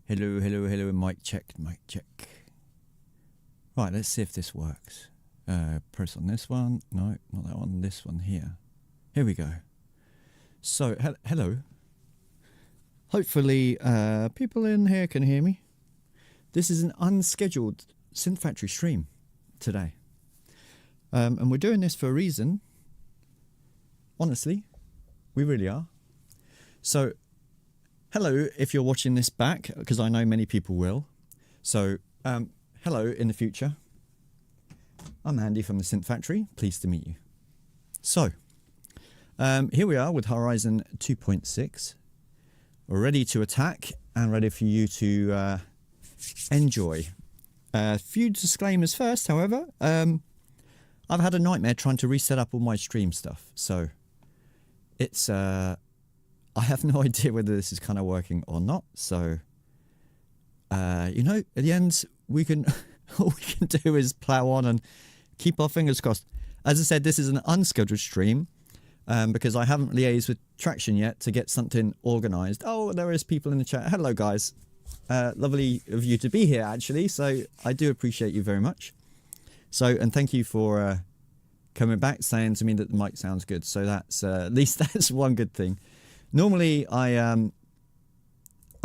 Hello, hello, hello, mic check, mic check. Right, let's see if this works. Press on this one. No, not that one. This one here. Here we go. So, hello. Hopefully, people in here can hear me. This is an unscheduled Synth Factory stream today. And we're doing this for a reason. Honestly, we really are. So, hello if you're watching this back, because I know many people will. So, hello in the future. I'm Andy from the Synth Factory. Pleased to meet you. So, here we are with HoriZEN 2.6. We're ready to attack and ready for you to enjoy. A few disclaimers first, however. I've had a nightmare trying to reset up all my stream stuff. So, it's... I have no idea whether this is kind of working or not. So, you know, at the end, we can all we can do is plow on and keep our fingers crossed. As I said, this is an unscheduled stream because I haven't liaised with Traction yet to get something organised. Oh, there is people in the chat. Hello, guys. Lovely of you to be here, actually. So I do appreciate you very much. So, and thank you for coming back, saying to me that the mic sounds good. So that's at least that's one good thing. Normally, I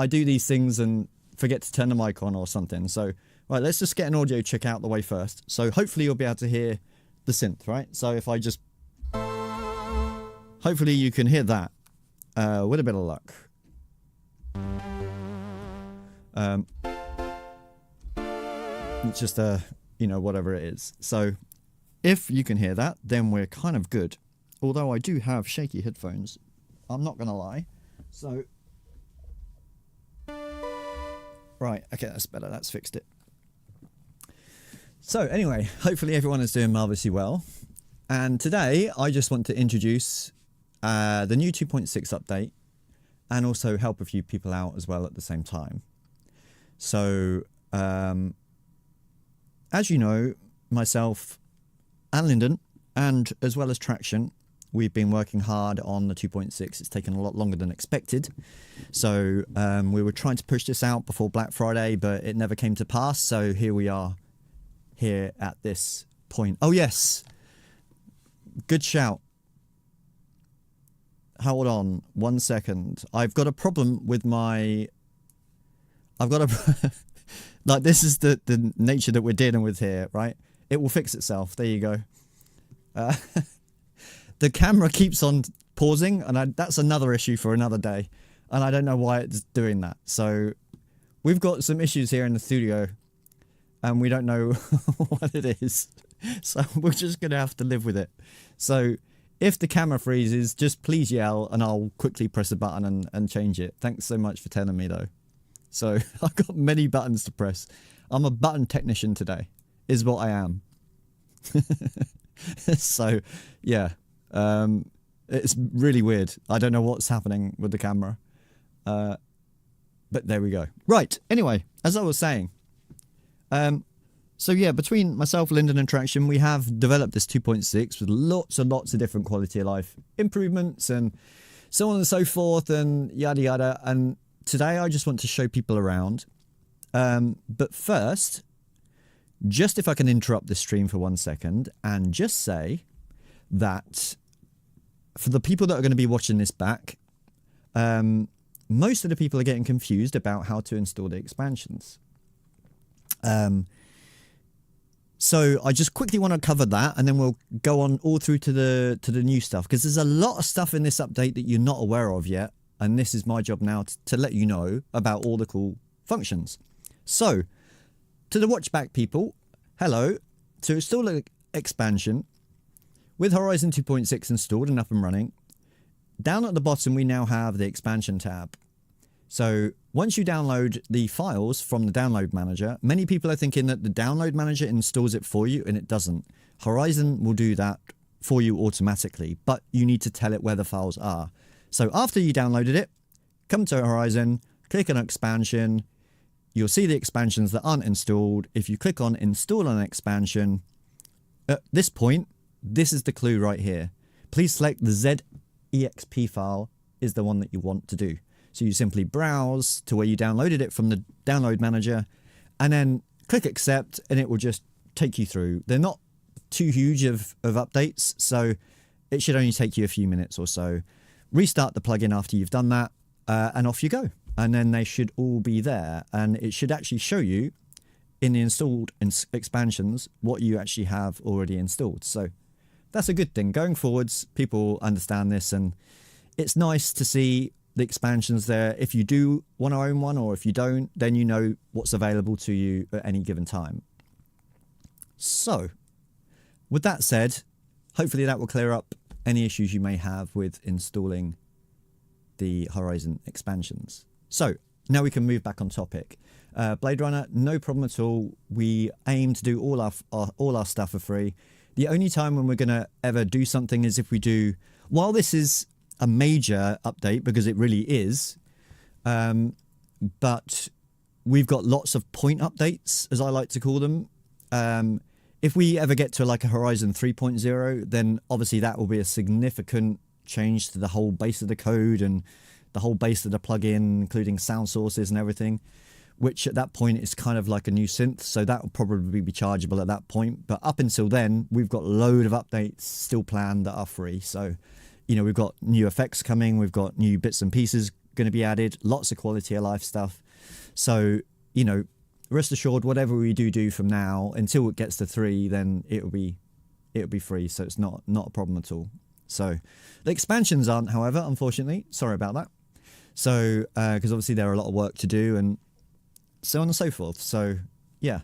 do these things and forget to turn the mic on or something. So, right, let's just get an audio check out the way first. So, hopefully, you'll be able to hear the synth, right? So, if I just... Hopefully, you can hear that with a bit of luck. It's just, you know, whatever it is. So, if you can hear that, then we're kind of good. Although I do have shaky headphones. I'm not going to lie. So, right, okay, that's better. That's fixed it. So, anyway, hopefully everyone is doing marvellously well. And today, I just want to introduce the new 2.6 update and also help a few people out as well at the same time. So, as you know, myself and Lyndon, and as well as Traction, we've been working hard on the 2.6. It's taken a lot longer than expected. So we were trying to push this out before Black Friday, but it never came to pass. So here we are, here at this point. Oh, yes. Good shout. Hold on 1 second. I've got a problem with my... I've got a... like, this is the nature that we're dealing with here, right? It will fix itself. There you go. The camera keeps on pausing, and that's another issue for another day. And I don't know why it's doing that. So we've got some issues here in the studio, and we don't know what it is. So we're just going to have to live with it. So if the camera freezes, just please yell, and I'll quickly press a button and change it. Thanks so much for telling me, though. So I've got many buttons to press. I'm a button technician today, is what I am. So, yeah. It's really weird. I don't know what's happening with the camera. But there we go. Right. Anyway, as I was saying. So yeah, between myself, Lyndon and Traction, we have developed this 2.6 with lots and lots of different quality of life improvements and so on and so forth and yada yada. And today I just want to show people around. But first, just if I can interrupt the stream for 1 second and just say that for the people that are going to be watching this back, most of the people are getting confused about how to install the expansions. So I just quickly want to cover that, and then we'll go on all through to the new stuff, because there's a lot of stuff in this update that you're not aware of yet, and this is my job now to let you know about all the cool functions. So, to the watchback people, hello. To install an expansion, with HoriZEN 2.6 installed and up and running, down at the bottom we now have the expansion tab. So once you download the files from the download manager, many people are thinking that the download manager installs it for you, and it doesn't. HoriZEN will do that for you automatically, but you need to tell it where the files are. So after you downloaded it, come to HoriZEN, click on expansion, you'll see the expansions that aren't installed. If you click on install an expansion, at this point, this is the clue right here. Please select the ZEXP file is the one that you want to do. So you simply browse to where you downloaded it from the download manager and then click accept and it will just take you through. They're not too huge of updates, so it should only take you a few minutes or so. Restart the plugin after you've done that and off you go. And then they should all be there, and it should actually show you in the installed expansions what you actually have already installed. So that's a good thing. Going forwards, people understand this, and it's nice to see the expansions there. If you do want to own one, or if you don't, then you know what's available to you at any given time. So with that said, hopefully that will clear up any issues you may have with installing the HoriZEN expansions. So now we can move back on topic. Blade Runner, no problem at all. We aim to do all our stuff for free. The only time when we're going to ever do something is if we do, while this is a major update, because it really is, but we've got lots of point updates, as I like to call them. If we ever get to like a HoriZEN 3.0, then obviously that will be a significant change to the whole base of the code and the whole base of the plugin, including sound sources and everything, which at that point is kind of like a new synth. So that will probably be chargeable at that point. But up until then, we've got a load of updates still planned that are free. So, you know, we've got new effects coming. We've got new bits and pieces going to be added, lots of quality of life stuff. So, you know, rest assured, whatever we do from now until it gets to 3, then it'll be free. So it's not a problem at all. So the expansions aren't, however, unfortunately. Sorry about that. So, because obviously there are a lot of work to do and so on and so forth. So, yeah.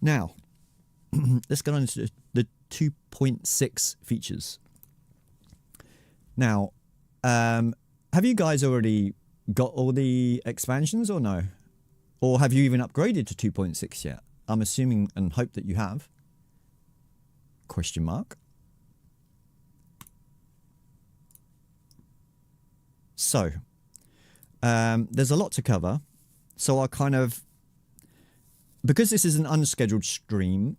Now, let's get on to the 2.6 features. Now, have you guys already got all the expansions or no? Or have you even upgraded to 2.6 yet? I'm assuming and hope that you have. Question mark. So, there's a lot to cover. So I kind of, because this is an unscheduled stream,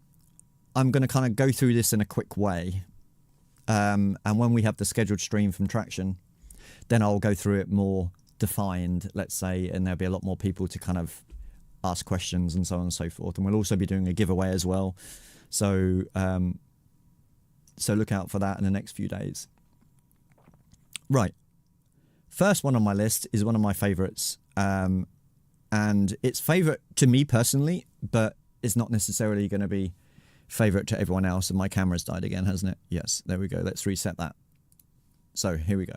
I'm going to kind of go through this in a quick way. And when we have the scheduled stream from Traction, then I'll go through it more defined, let's say, and there'll be a lot more people to kind of ask questions and so on and so forth. And we'll also be doing a giveaway as well. So, so look out for that in the next few days. Right. First one on my list is one of my favorites. And it's favorite to me personally, but it's not necessarily going to be favorite to everyone else. And my camera's died again, hasn't it? Yes, there we go. Let's reset that. So here we go.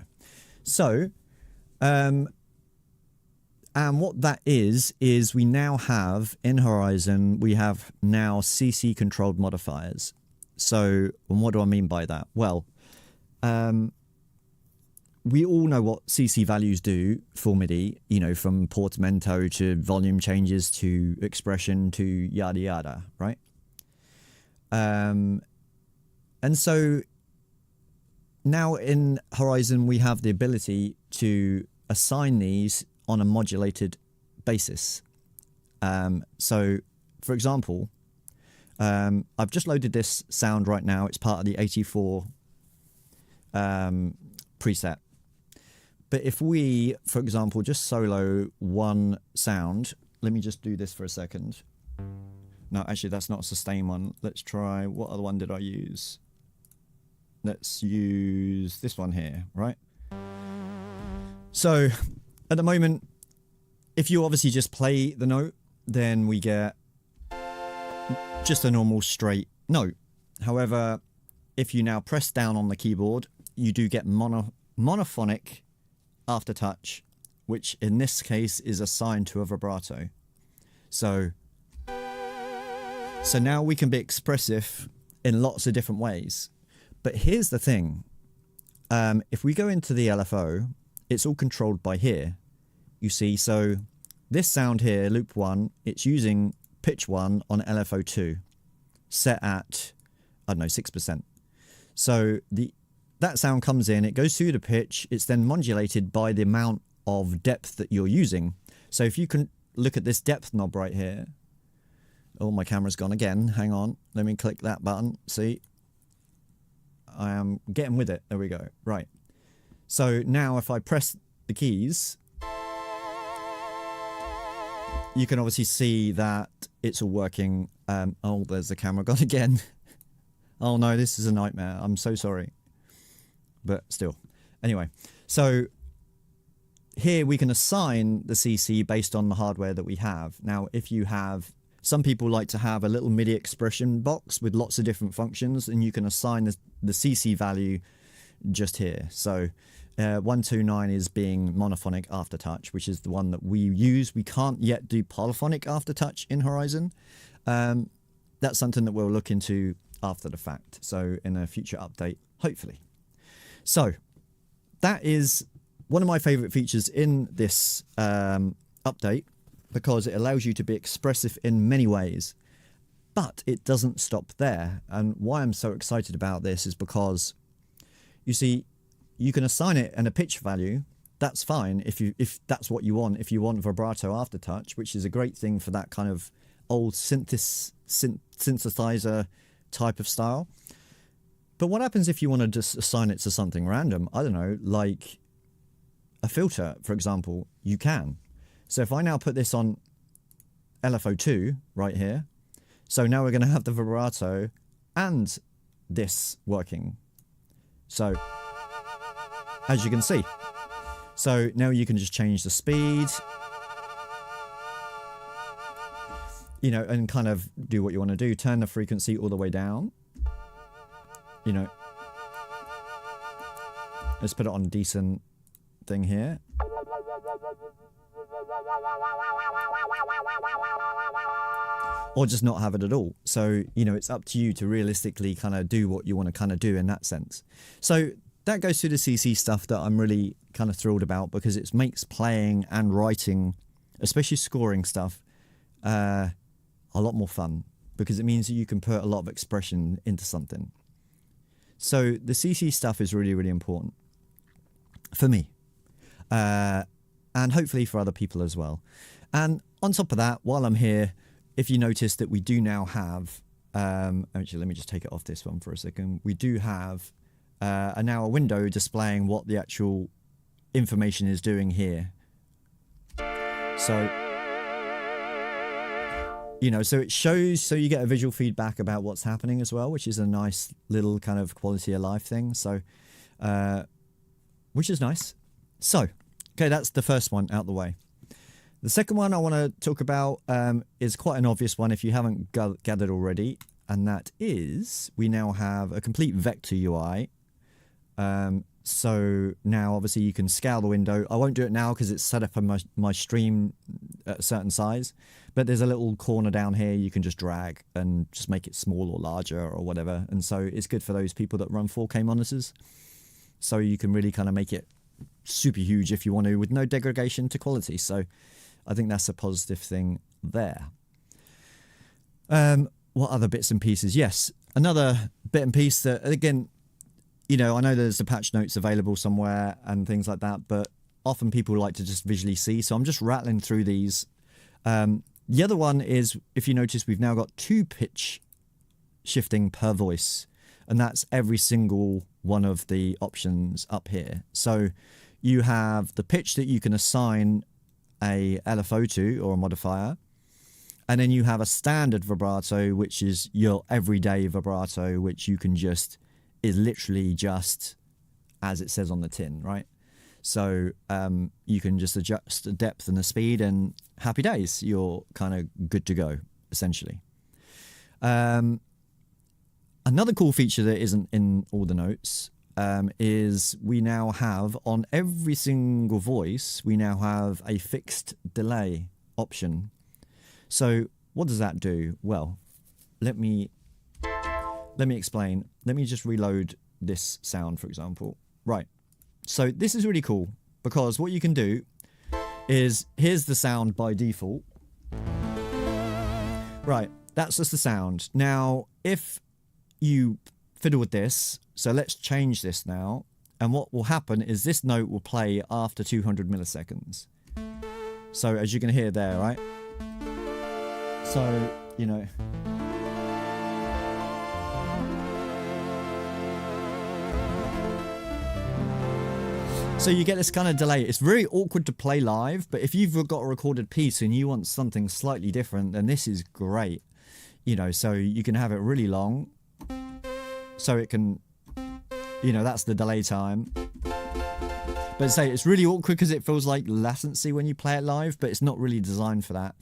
So, and what that is we now have in HoriZEN, we have now CC controlled modifiers. So, and what do I mean by that? Well, we all know what CC values do for MIDI, you know, from portamento to volume changes to expression to yada yada, right? And so now in HoriZEN, we have the ability to assign these on a modulated basis. So, for example, I've just loaded this sound right now. It's part of the 84 preset. But if we, for example, just solo one sound, let me just do this for a second. No, actually, that's not a sustain one. Let's try, what other one did I use? Let's use this one here, right? So at the moment, if you obviously just play the note, then we get just a normal straight note. However, if you now press down on the keyboard, you do get monophonic aftertouch, which in this case is assigned to a vibrato. So now we can be expressive in lots of different ways. But here's the thing. If we go into the LFO, it's all controlled by here. You see, so this sound here, loop 1, it's using pitch 1 on LFO 2, set at, I don't know, 6%. So that sound comes in, it goes through the pitch, it's then modulated by the amount of depth that you're using. So if you can look at this depth knob right here. Oh, my camera's gone again. Hang on. Let me click that button. See? I am getting with it. There we go. Right. So now if I press the keys, you can obviously see that it's all working. Oh, there's the camera gone again. Oh no, this is a nightmare. I'm so sorry. But still. Anyway, so here we can assign the CC based on the hardware that we have. Now, if you have, some people like to have a little MIDI expression box with lots of different functions, and you can assign the CC value just here. So 129 is being monophonic aftertouch, which is the one that we use. We can't yet do polyphonic aftertouch in HoriZEN. That's something that we'll look into after the fact. So in a future update, hopefully. So that is one of my favorite features in this update, because it allows you to be expressive in many ways, but it doesn't stop there. And why I'm so excited about this is because, you see, you can assign it and a pitch value. That's fine if that's what you want. If you want vibrato aftertouch, which is a great thing for that kind of old synthesizer type of style. But what happens if you want to just assign it to something random? I don't know, like a filter, for example. You can. So if I now put this on LFO2 right here, so now we're going to have the vibrato and this working. So as you can see, so now you can just change the speed, you know, and kind of do what you want to do. Turn the frequency all the way down, you know. Let's put it on a decent thing here. Or just not have it at all. So, you know, it's up to you to realistically kind of do what you want to kind of do in that sense. So that goes to the CC stuff that I'm really kind of thrilled about, because it makes playing and writing, especially scoring stuff, a lot more fun, because it means that you can put a lot of expression into something. So the CC stuff is really, really important for me, and hopefully for other people as well. And on top of that, while I'm here, if you notice that we do now have, actually let me just take it off this one for a second. We do have now a window displaying what the actual information is doing here. So, you know, so it shows, so you get a visual feedback about what's happening as well, which is a nice little kind of quality of life thing. So, which is nice. So, okay, that's the first one out the way. The second one I want to talk about is quite an obvious one if you haven't gathered already, and that is we now have a complete vector UI. So now obviously you can scale the window. I won't do it now because it's set up on my stream at a certain size, but there's a little corner down here you can just drag and just make it small or larger or whatever. And so it's good for those people that run 4K monitors. So you can really kind of make it super huge if you want to, with no degradation to quality. So I think that's a positive thing there. What other bits and pieces? Yes, another bit and piece that, again, you know, I know there's the patch notes available somewhere and things like that, but often people like to just visually see. So I'm just rattling through these. The other one is, if you notice, we've now got 2 pitch shifting per voice, and that's every single one of the options up here. So you have the pitch that you can assign a LFO to, or a modifier, and then you have a standard vibrato, which is your everyday vibrato, which you can just, is literally just as it says on the tin, right? So you can just adjust the depth and the speed, and happy days, you're kind of good to go, essentially. Another cool feature that isn't in all the notes is we now have, on every single voice, we now have a fixed delay option. So what does that do? Well, let me explain. Let me just reload this sound, for example. Right. So this is really cool, because what you can do is, here's the sound by default. Right. That's just the sound. Now, if you fiddle with this, so let's change this now, and what will happen is this note will play after 200 milliseconds. So as you can hear there, right? So, you know, So you get this kind of delay. It's very awkward to play live, but if you've got a recorded piece and you want something slightly different, then this is great. You know, so you can have it really long. So it can, you know, that's the delay time. But say it's really awkward because it feels like latency when you play it live, but it's not really designed for that.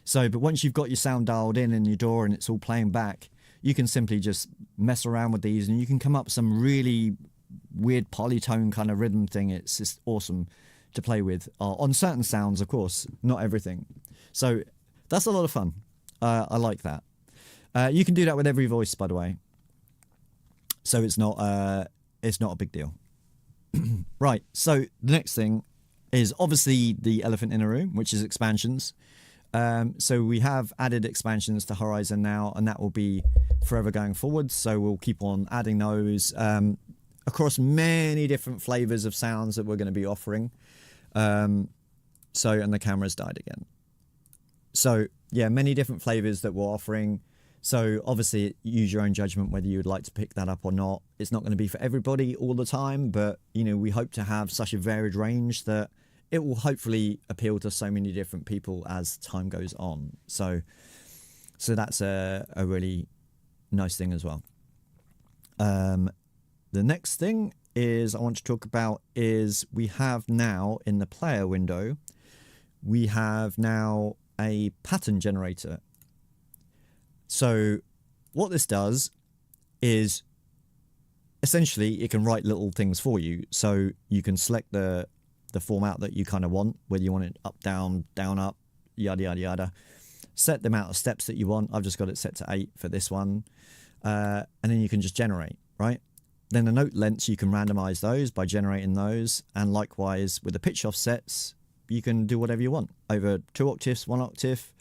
So, but once you've got your sound dialed in your DAW and it's all playing back, you can simply just mess around with these and you can come up with some really weird polytone kind of rhythm thing. It's just awesome to play with on certain sounds, of course, not everything. So that's a lot of fun. I like that. You can do that with every voice, by the way. So it's not a big deal. Right. So the next thing is obviously the elephant in a room, which is expansions. So we have added expansions to HoriZEN now, and that will be forever going forward. So we'll keep on adding those across many different flavors of sounds that we're going to be offering. And the camera's died again. So yeah, many different flavors that we're offering. So obviously use your own judgment whether you would like to pick that up or not. It's not going to be for everybody all the time, but you know, we hope to have such a varied range that it will hopefully appeal to so many different people as time goes on. So that's a really nice thing as well. The next thing is I want to talk about is we have now in the player window, we have now a pattern generator. So what this does is essentially it can write little things for you. So you can select the format that you kind of want, whether you want it up, down, down, up, yada, yada, yada. Set the amount of steps that you want. I've just got it set to 8 for this one. And then you can just generate, right? Then the note lengths, you can randomize those by generating those. And likewise with the pitch offsets, you can do whatever you want over 2 octaves, 1 octave,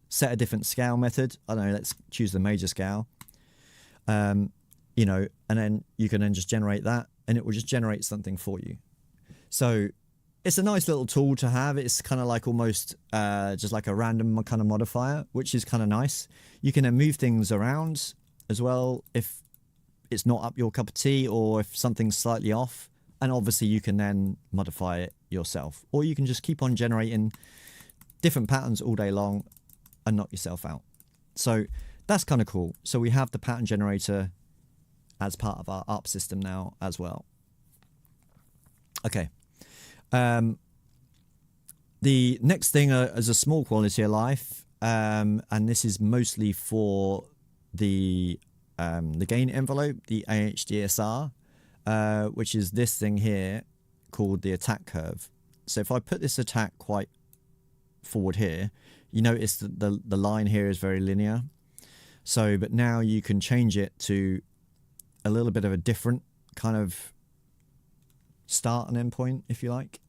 set a different scale method. I don't know, let's choose the major scale. You know, and then you can then just generate that and it will just generate something for you. So it's a nice little tool to have. It's kind of like almost just like a random kind of modifier, which is kind of nice. You can then move things around as well if it's not up your cup of tea or if something's slightly off. And obviously you can then modify it yourself. Or you can just keep on generating different patterns all day long and knock yourself out. So that's kind of cool. So we have the pattern generator as part of our ARP system now as well. Okay. The next thing is a small quality of life, and this is mostly for the gain envelope, the AHDSR, which is this thing here called the attack curve. So if I put this attack quite forward here, you notice that the line here is very linear. So, but now you can change it to a little bit of a different kind of start and end point, if you like.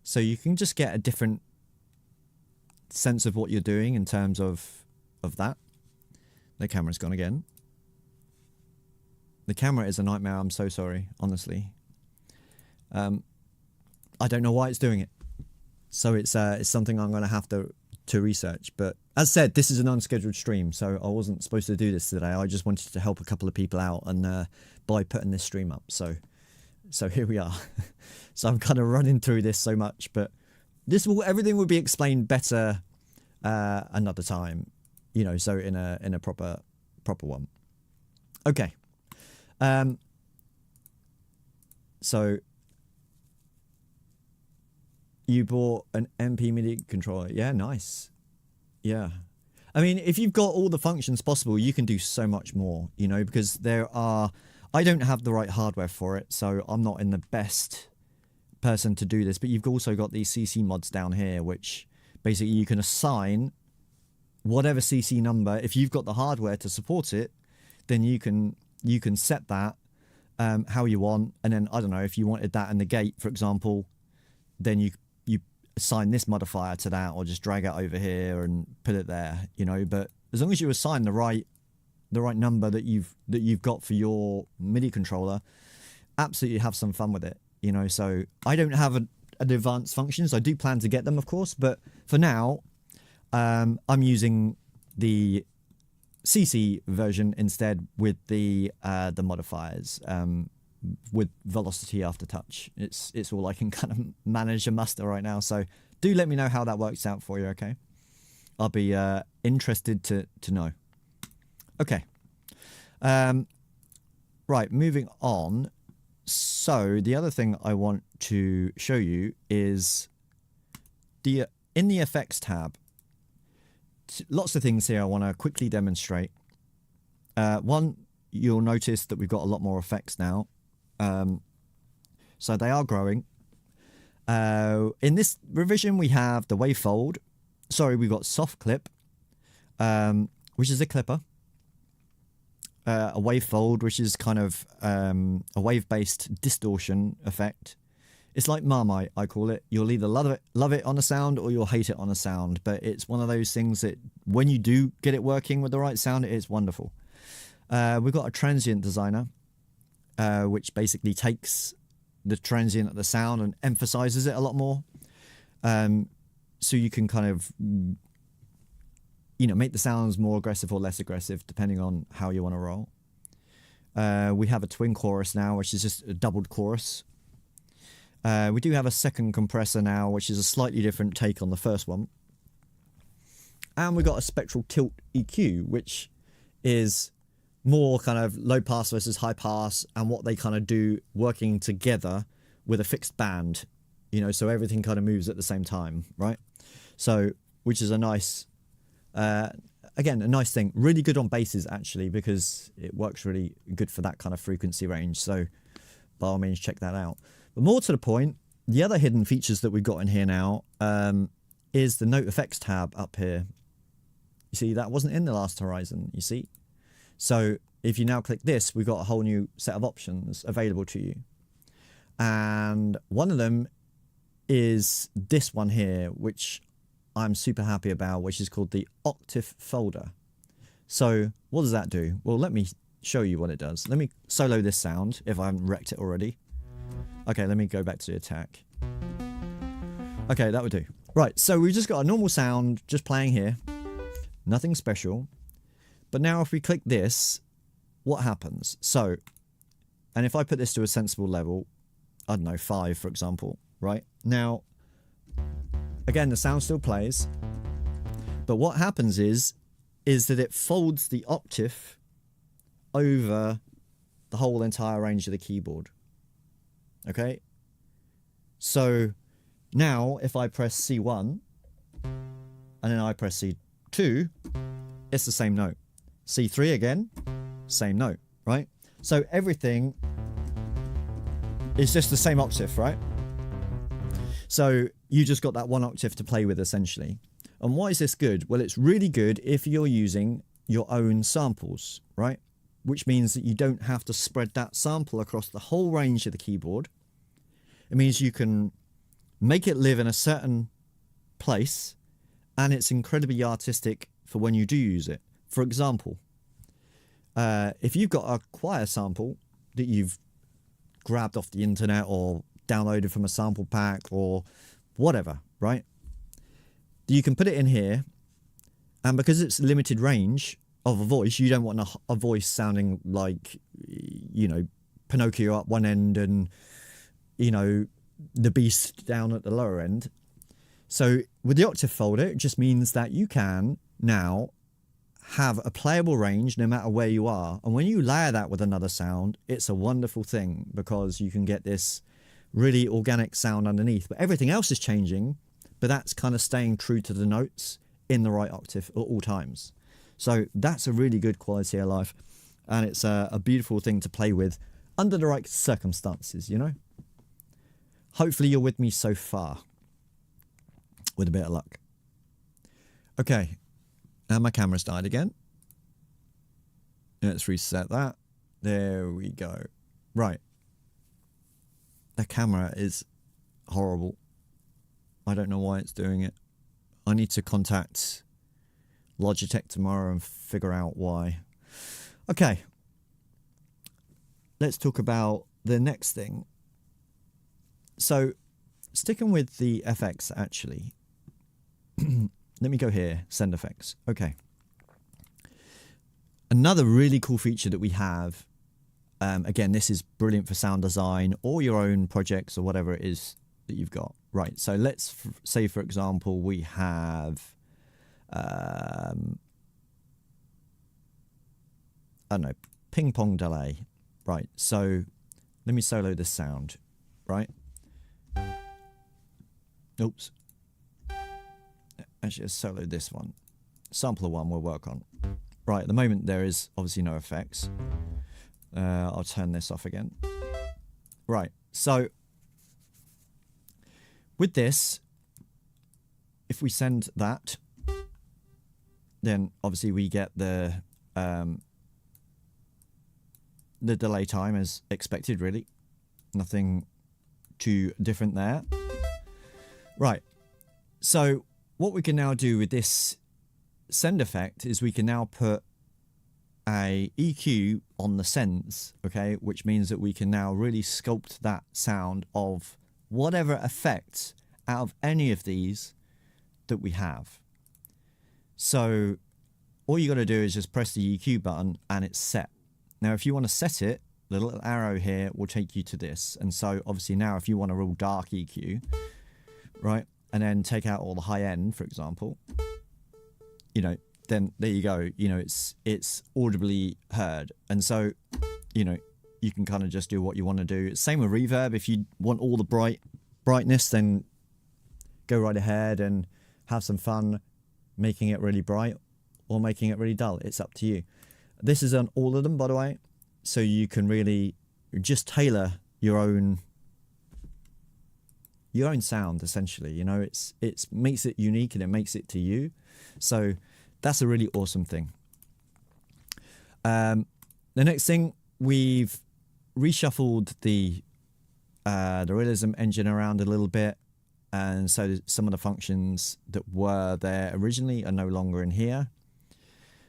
So you can just get a different sense of what you're doing in terms of that. The camera's gone again. The camera is a nightmare. I'm so sorry, honestly. I don't know why it's doing it. So it's something I'm going to have to research. But as said, this is an unscheduled stream, so I wasn't supposed to do this today. I just wanted to help a couple of people out and by putting this stream up. So here we are. So I'm kind of running through this so much, but everything will be explained better another time, you know. So in a proper one. Okay. So you bought an MP MIDI controller. Yeah, nice. Yeah. I mean, if you've got all the functions possible, you can do so much more, you know, because I don't have the right hardware for it, so I'm not in the best person to do this, but you've also got these CC mods down here, which basically you can assign whatever CC number. If you've got the hardware to support it, then you can set that how you want. And then, I don't know, if you wanted that in the gate, for example, then you assign this modifier to that, or just drag it over here and put it there, you know. But as long as you assign the right number that you've got for your MIDI controller, absolutely have some fun with it, you know. So I don't have an advanced functions. I do plan to get them, of course, but for now I'm using the CC version instead with the modifiers. with velocity after touch. It's all I can kind of manage and muster right now. So do let me know how that works out for you, okay? I'll be interested to know. Okay. Right, moving on. So the other thing I want to show you is in the effects tab. Lots of things here I want to quickly demonstrate. One, you'll notice that we've got a lot more effects now. So they are growing. In this revision, we have the wavefold. Sorry, we've got soft clip, which is a clipper. A wavefold, which is kind of a wave-based distortion effect. It's like Marmite, I call it. You'll either love it on a sound or you'll hate it on a sound. But it's one of those things that when you do get it working with the right sound, it is wonderful. We've got a transient designer, which basically takes the transient of the sound and emphasizes it a lot more. So you can kind of, make the sounds more aggressive or less aggressive, depending on how you want to roll. We have a twin chorus now, which is just a doubled chorus. We do have a second compressor now, which is a slightly different take on the first one. And we've got a spectral tilt EQ, which is more kind of low pass versus high pass, and what they kind of do working together with a fixed band, so everything kind of moves at the same time, right? So, which is a nice, again, a nice thing. Really good on basses, actually, because it works really good for that kind of frequency range. So, by all means, check that out. But more to the point, the other hidden features that we've got in here now is the Note Effects tab up here. You see, that wasn't in the last HoriZEN, you see? So if you now click this, we've got a whole new set of options available to you. And one of them is this one here, which I'm super happy about, which is called the Octave folder. So what does that do? Well, let me show you what it does. Let me solo this sound if I haven't wrecked it already. Okay, let me go back to the attack. Okay, that would do. Right, so we've just got a normal sound just playing here. Nothing special. But now if we click this, what happens? So, and if I put this to a sensible level, I don't know, 5, for example, right? Now, again, the sound still plays. But what happens is that it folds the octave over the whole entire range of the keyboard. Okay, so now if I press C1 and then I press C2, it's the same note. C3 again, same note, right? So everything is just the same octave, right? So you just got that one octave to play with, essentially. And why is this good? Well, it's really good if you're using your own samples, right? Which means that you don't have to spread that sample across the whole range of the keyboard. It means you can make it live in a certain place, and it's incredibly artistic for when you do use it. For example, if you've got a choir sample that you've grabbed off the internet or downloaded from a sample pack or whatever, right? You can put it in here, and because it's limited range of a voice, you don't want a voice sounding like, Pinocchio at one end and, the Beast down at the lower end. So with the octave folder, it just means that you can now have a playable range no matter where you are. And when you layer that with another sound, it's a wonderful thing because you can get this really organic sound underneath. But everything else is changing, but that's kind of staying true to the notes in the right octave at all times. So that's a really good quality of life. And it's a beautiful thing to play with under the right circumstances, Hopefully you're with me so far, with a bit of luck. Okay, and my camera's died again. Let's reset that. There we go. Right. The camera is horrible. I don't know why it's doing it. I need to contact Logitech tomorrow and figure out why. Okay. Let's talk about the next thing. So, sticking with the FX, actually. Let me go here, send effects. Okay. Another really cool feature that we have, Again, this is brilliant for sound design or your own projects or whatever it is that you've got. Right, so let's say, for example, we have, I don't know, ping pong delay. Right, so let me solo this sound, right? Oops. Actually, let's solo this one. Sampler one we'll work on. Right, at the moment there is obviously no effects. I'll turn this off again. Right, so with this, if we send that, then obviously we get the delay time as expected, really. Nothing too different there. Right, so what we can now do with this send effect is we can now put a EQ on the sends, okay, which means that we can now really sculpt that sound of whatever effects out of any of these that we have. So all you got to do is just press the EQ button and it's set. Now if you want to set it, the little arrow here will take you to this. And so obviously now if you want a real dark EQ, right, and then take out all the high end, for example, you know, then there you go, you know, it's audibly heard. And so, you know, you can kind of just do what you want to do. Same with reverb. If you want all the brightness, then go right ahead and have some fun making it really bright or making it really dull. It's up to you. This is on all of them, by the way, so you can really just tailor your own sound, essentially. You know, it makes it unique and it makes it to you. So that's a really awesome thing. The next thing, we've reshuffled the realism engine around a little bit, and so some of the functions that were there originally are no longer in here.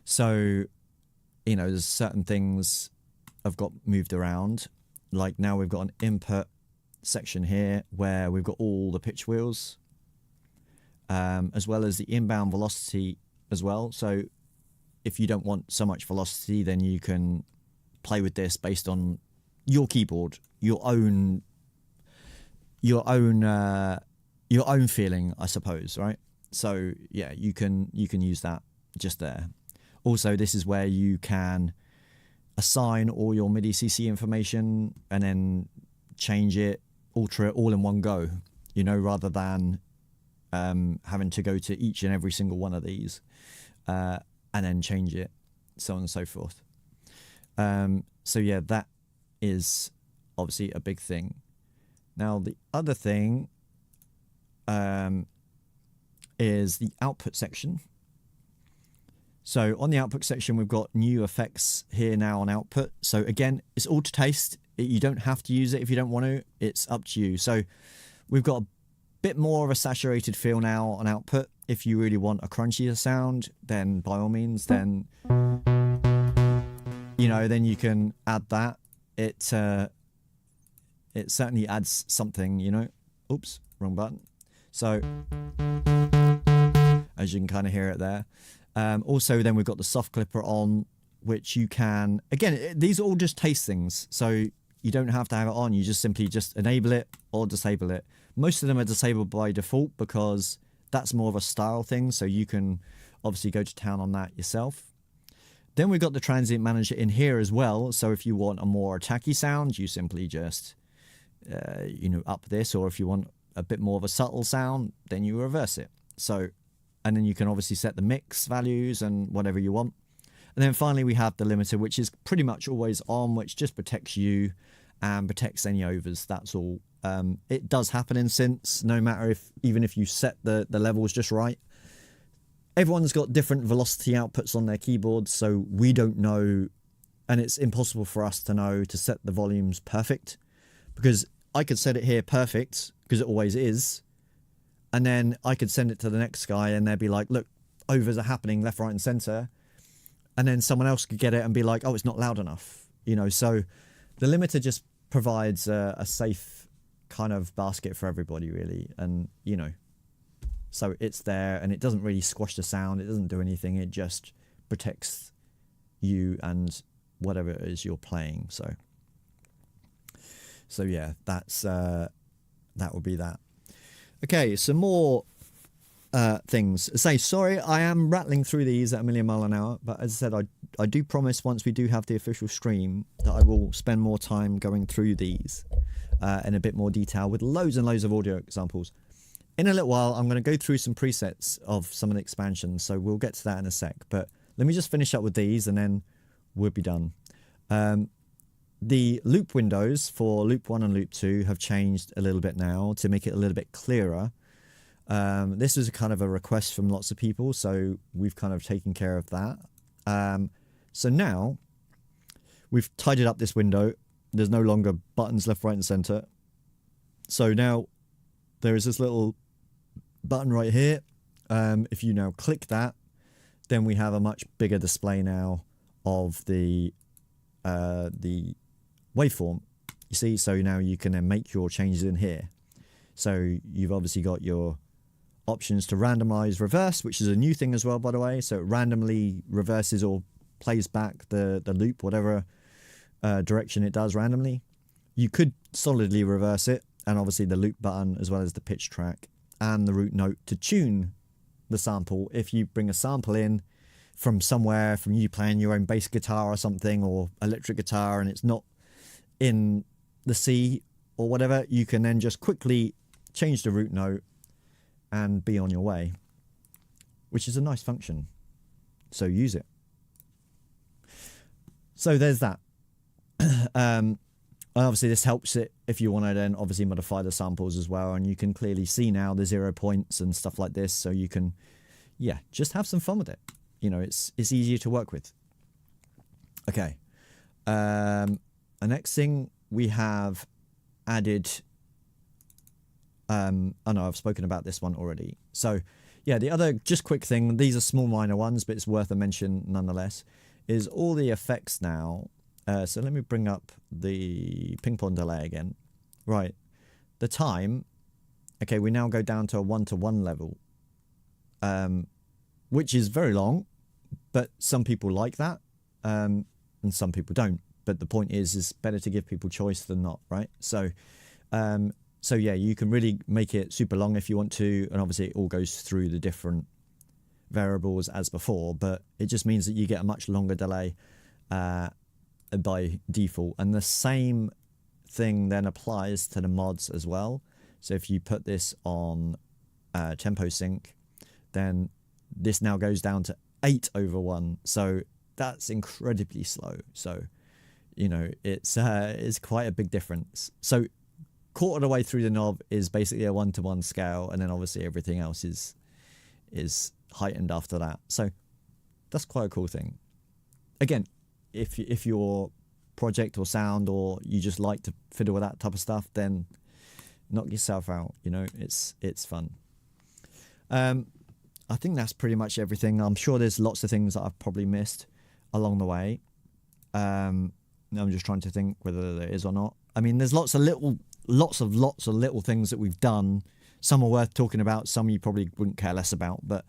So, you know, there's certain things have got moved around. Like now we've got an input section here where we've got all the pitch wheels, as well as the inbound velocity as well. So if you don't want so much velocity, then you can play with this based on your keyboard, your own feeling, I suppose, right? So yeah, you can use that just there. Also, this is where you can assign all your MIDI CC information and then change it, alter it all in one go, you know, rather than having to go to each and every single one of these and then change it, so on and so forth. So yeah, that is obviously a big thing. Now the other thing is the output section. So on the output section, we've got new effects here now on output. So again, it's all to taste. You don't have to use it if you don't want to. It's up to you. So we've got a bit more of a saturated feel now on output. If you really want a crunchier sound, then by all means, then, you know, then you can add that. It certainly adds something, you know. Oops, wrong button. So as you can kind of hear it there. Also, then we've got the soft clipper on, which you can, again, these are all just taste things. So you don't have to have it on. You just simply just enable it or disable it. Most of them are disabled by default because that's more of a style thing. So you can obviously go to town on that yourself. Then we've got the transient manager in here as well. So if you want a more attacky sound, you simply just, you know, up this, or if you want a bit more of a subtle sound, then you reverse it. So, and then you can obviously set the mix values and whatever you want. And then finally we have the limiter, which is pretty much always on, which just protects you and protects any overs. That's all. It does happen in synths, no matter even if you set the levels just right. Everyone's got different velocity outputs on their keyboards, so we don't know, and it's impossible for us to know to set the volumes perfect, because I could set it here perfect, because it always is, and then I could send it to the next guy and they'd be like, look, overs are happening left, right and center, and then someone else could get it and be like, oh, it's not loud enough, you know. So the limiter just provides a safe kind of basket for everybody, really, and you know, so it's there and it doesn't really squash the sound, it doesn't do anything, it just protects you and whatever it is you're playing. So So yeah, that's that would be that. Okay, some more things. Say sorry, I am rattling through these at a million mile an hour, but as I said, I do promise once we do have the official stream that I will spend more time going through these in a bit more detail with loads and loads of audio examples. In a little while, I'm going to go through some presets of some of the expansions, so we'll get to that in a sec. But let me just finish up with these and then we'll be done. The loop windows for loop 1 and loop 2 have changed a little bit now to make it a little bit clearer. This is a kind of a request from lots of people, so we've kind of taken care of that. So now we've tidied up this window. There's no longer buttons left, right, and center. So now there is this little button right here. If you now click that, then we have a much bigger display now of the waveform. You see, so now you can then make your changes in here. So you've obviously got your options to randomize reverse, which is a new thing as well, by the way. So it randomly reverses or plays back the loop, whatever direction it does randomly. You could solidly reverse it, and obviously the loop button as well as the pitch track and the root note to tune the sample. If you bring a sample in from somewhere, from you playing your own bass guitar or something, or electric guitar, and it's not in the C or whatever, you can then just quickly change the root note and be on your way, which is a nice function. So use it. So there's that. Obviously this helps it if you want to then obviously modify the samples as well, and you can clearly see now the 0 points and stuff like this, so you can, yeah, just have some fun with it. You know, it's easier to work with. Okay. The next thing we have added, oh no, I've spoken about this one already. So yeah, the other just quick thing, these are small minor ones, but it's worth a mention nonetheless, is all the effects now. So let me bring up the ping pong delay again. Right, the time, okay, we now go down to a 1-to-1 level, which is very long, but some people like that, and some people don't. But the point is better to give people choice than not, right? So, so yeah, you can really make it super long if you want to, and obviously it all goes through the different variables as before, but it just means that you get a much longer delay by default. And the same thing then applies to the mods as well. So if you put this on tempo sync, then this now goes down to 8/1. So that's incredibly slow. So, you know, it's quite a big difference. So quarter of the way through the knob is basically a 1-to-1 scale, and then obviously everything else is heightened after that. So that's quite a cool thing. Again, if your project or sound, or you just like to fiddle with that type of stuff, then knock yourself out. You know, it's fun. I think that's pretty much everything. I'm sure there's lots of things that I've probably missed along the way. I'm just trying to think whether there is or not. I mean, there's lots of little things that we've done. Some are worth talking about, some you probably wouldn't care less about, but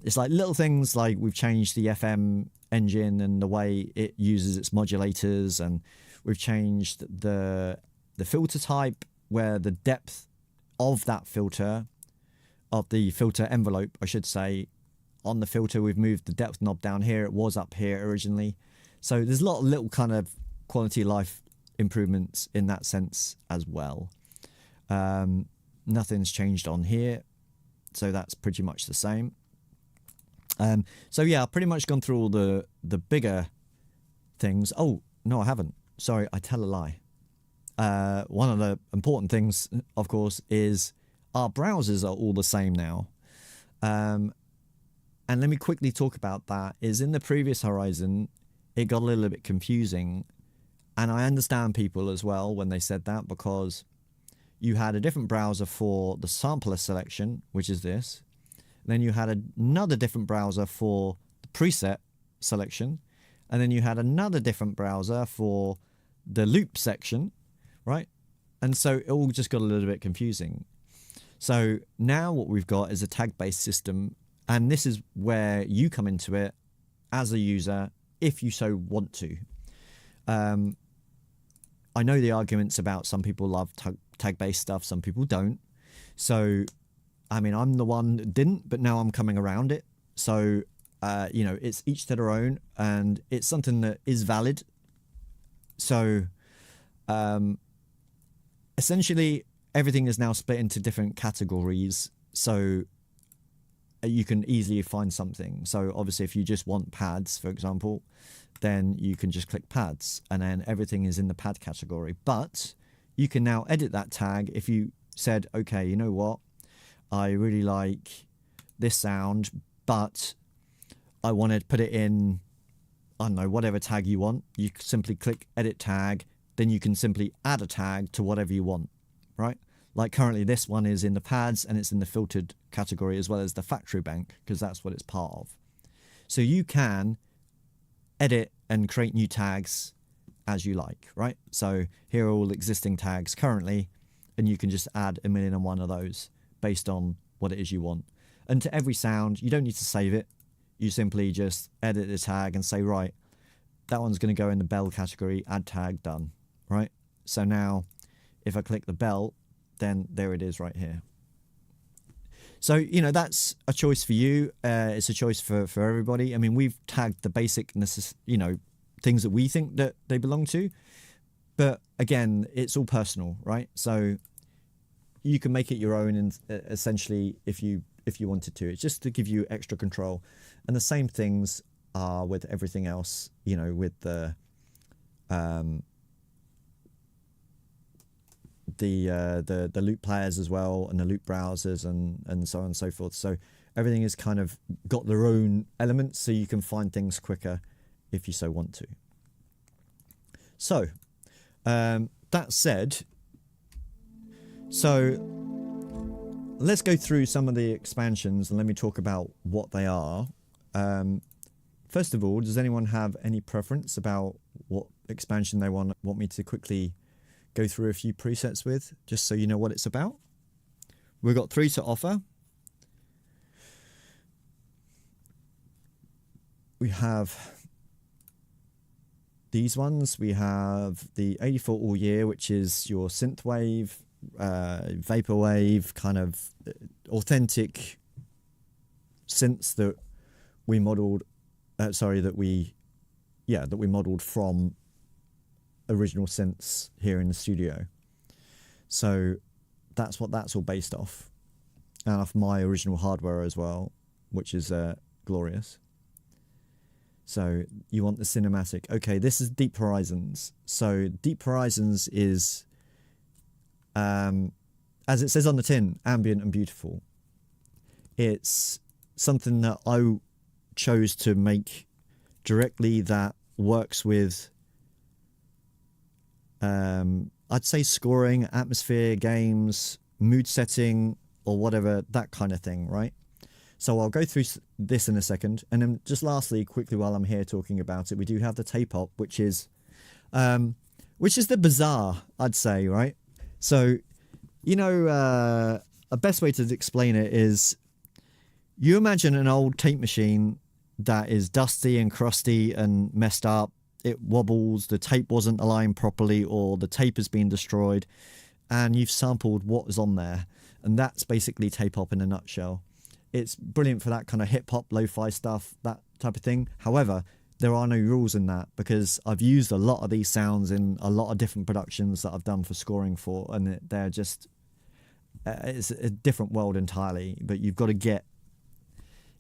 it's like little things, like we've changed the FM engine and the way it uses its modulators, and we've changed the filter type, where the depth of that filter, of the filter envelope, I should say, on the filter, we've moved the depth knob down here. It was up here originally. So there's a lot of little kind of quality of life improvements in that sense as well. Nothing's changed on here, so that's pretty much the same. So yeah, I've pretty much gone through all the bigger things. Oh, no, I haven't. Sorry, I tell a lie. One of the important things, of course, is our browsers are all the same now. And let me quickly talk about that. Is in the previous HoriZEN, it got a little bit confusing. And I understand people as well when they said that, because you had a different browser for the sampler selection, which is this. Then you had another different browser for the preset selection. And then you had another different browser for the loop section, right? And so it all just got a little bit confusing. So now what we've got is a tag-based system, and this is where you come into it as a user if you so want to. I know the arguments about some people love tag-based stuff, some people don't. So, I mean, I'm the one that didn't, but now I'm coming around it. So, you know, it's each to their own, and it's something that is valid. So, essentially, everything is now split into different categories. So, you can easily find something. So, obviously, if you just want pads, for example, then you can just click pads, and then everything is in the pad category. But you can now edit that tag if you said, okay, you know what? I really like this sound, but I want to put it in, I don't know, whatever tag you want. You simply click edit tag, then you can simply add a tag to whatever you want, right? Like currently this one is in the pads and it's in the filtered category as well as the factory bank, because that's what it's part of. So you can edit and create new tags as you like, right? So here are all existing tags currently, and you can just add 1,000,001 of those based on what it is you want. And to every sound, you don't need to save it. You simply just edit the tag and say, right, that one's going to go in the bell category, add tag, done, right? So now if I click the bell, then there it is right here. So, you know, that's a choice for you. It's a choice for everybody. I mean, we've tagged the basic, you know, things that we think that they belong to. But again, it's all personal, right? So you can make it your own, and essentially, if you wanted to. It's just to give you extra control. And the same things are with everything else, you know, with the loop players as well, and the loop browsers, and so on and so forth. So everything is kind of got their own elements, so you can find things quicker if you so want to. So that said, so let's go through some of the expansions and let me talk about what they are. First of all, does anyone have any preference about what expansion they want me to quickly go through a few presets with, just so you know what it's about? We've got 3 to offer. We have these ones. We have the 84 all year, which is your synthwave, vaporwave, kind of authentic synths that we modeled. That we modeled from original synths here in the studio. So that's what that's all based off, and off my original hardware as well, which is glorious. So you want the cinematic. Okay, this is Deep HoriZENs. So Deep HoriZENs is, as it says on the tin, ambient and beautiful. It's something that I chose to make directly that works with, I'd say, scoring, atmosphere, games, mood setting, or whatever, that kind of thing, right? So I'll go through this in a second. And then just lastly, quickly, while I'm here talking about it, we do have the tape op, which is the bizarre, I'd say, right? So, you know, a best way to explain it is, you imagine an old tape machine that is dusty and crusty and messed up. It wobbles, the tape wasn't aligned properly, or the tape has been destroyed, and you've sampled what was on there. And that's basically tape op in a nutshell. It's brilliant for that kind of hip-hop, lo-fi stuff, that type of thing. However, there are no rules in that, because I've used a lot of these sounds in a lot of different productions that I've done for scoring for, and they're just, it's a different world entirely, but you've got to get,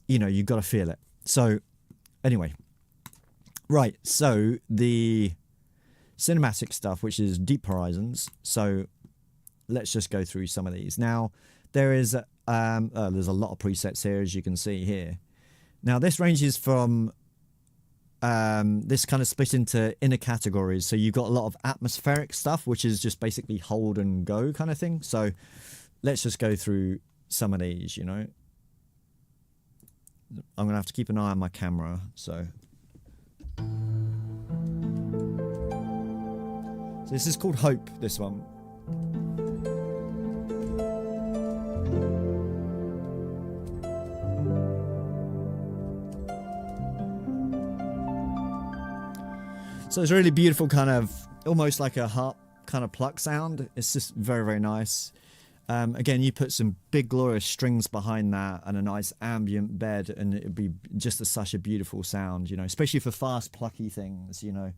you know, you've got to feel it. So anyway, right, so the cinematic stuff, which is Deep HoriZENs. So let's just go through some of these. Now, there's a lot of presets here, as you can see here. Now, this ranges from, this kind of split into inner categories. So you've got a lot of atmospheric stuff, which is just basically hold and go kind of thing. So let's just go through some of these, you know. I'm going to have to keep an eye on my camera, so this is called Hope, this one. So it's really beautiful, kind of almost like a harp kind of pluck sound. It's just very, very nice. Again, you put some big glorious strings behind that and a nice ambient bed, and it'd be just such a beautiful sound, you know, especially for fast plucky things, you know.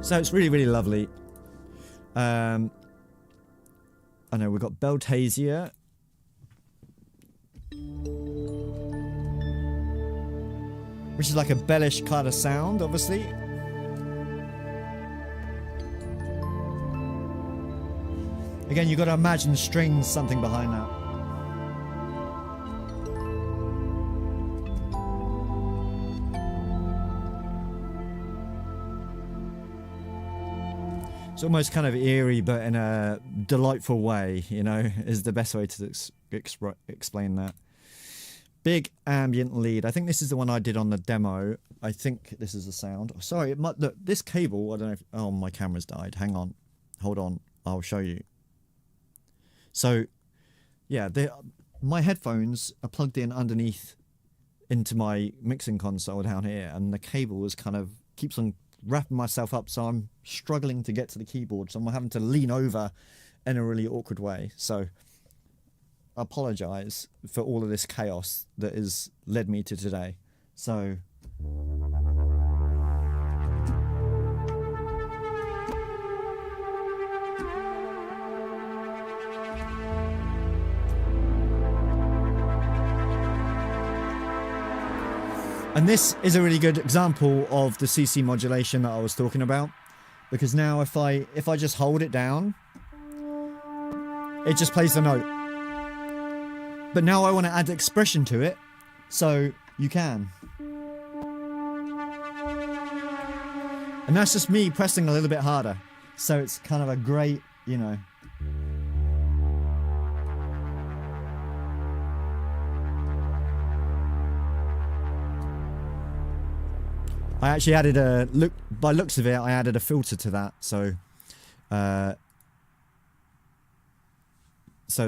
So it's really, really lovely. I know we've got Beltasia. Which is like a bellish kind of sound, obviously. Again, you've got to imagine strings, something behind that. It's almost kind of eerie, but in a delightful way, you know, is the best way to explain that. Big ambient lead. I think this is the one I did on the demo. I think this is the sound. Oh, sorry, it might, look, this cable, I don't know if... Oh, my camera's died. Hang on. Hold on. I'll show you. So, yeah, my headphones are plugged in underneath into my mixing console down here, and the cable is kind of keeps on wrapping myself up, so I'm struggling to get to the keyboard, so I'm having to lean over in a really awkward way. So I apologize for all of this chaos that has led me to today. So and this is a really good example of the CC modulation that I was talking about, because now if I just hold it down, it just plays the note. But now I want to add expression to it, so you can. And that's just me pressing a little bit harder. So it's kind of a great, you know. I actually added a look, by looks of it, I added a filter to that, so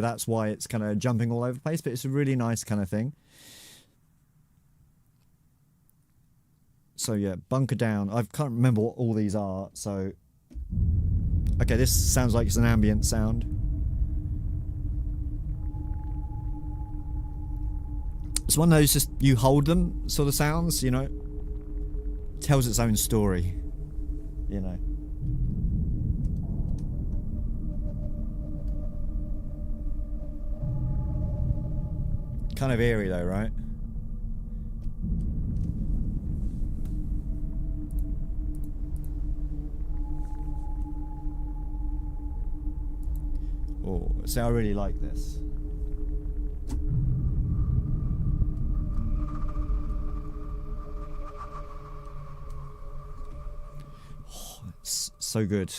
that's why it's kind of jumping all over the place, but it's a really nice kind of thing. So yeah, bunker down. I can't remember what all these are, so okay, this sounds like it's an ambient sound. It's one of those just you hold them sort of sounds, you know. Tells its own story, you know. Kind of eerie though, right? Oh, see, I really like this. It's so good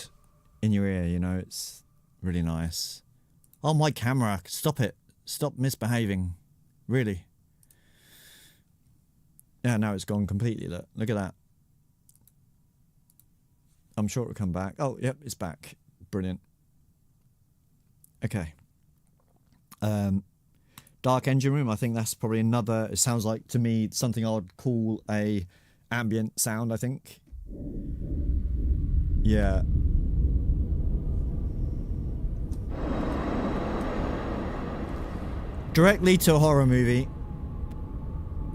in your ear, you know, it's really nice. Oh, my camera, stop it. Stop misbehaving. Really. Yeah, now it's gone completely. Look at that. I'm sure it'll come back. Oh, yep, it's back. Brilliant. Okay. Dark engine room, I think that's probably another, it sounds like to me something I would call a ambient sound, I think. Yeah. Directly to a horror movie.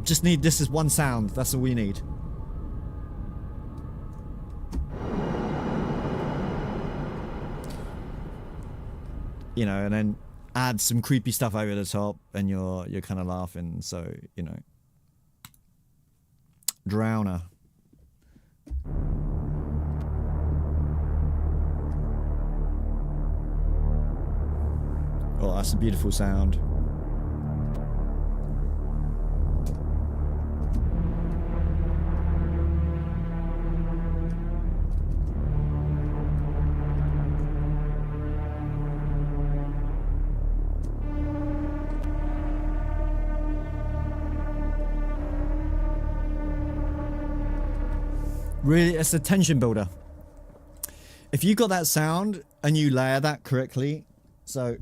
Just need, this is one sound, that's all we need. You know, and then add some creepy stuff over the top and you're kind of laughing, so, you know. Drowner. Oh, that's a beautiful sound. Really, it's a tension builder. If you got that sound and you layer that correctly, so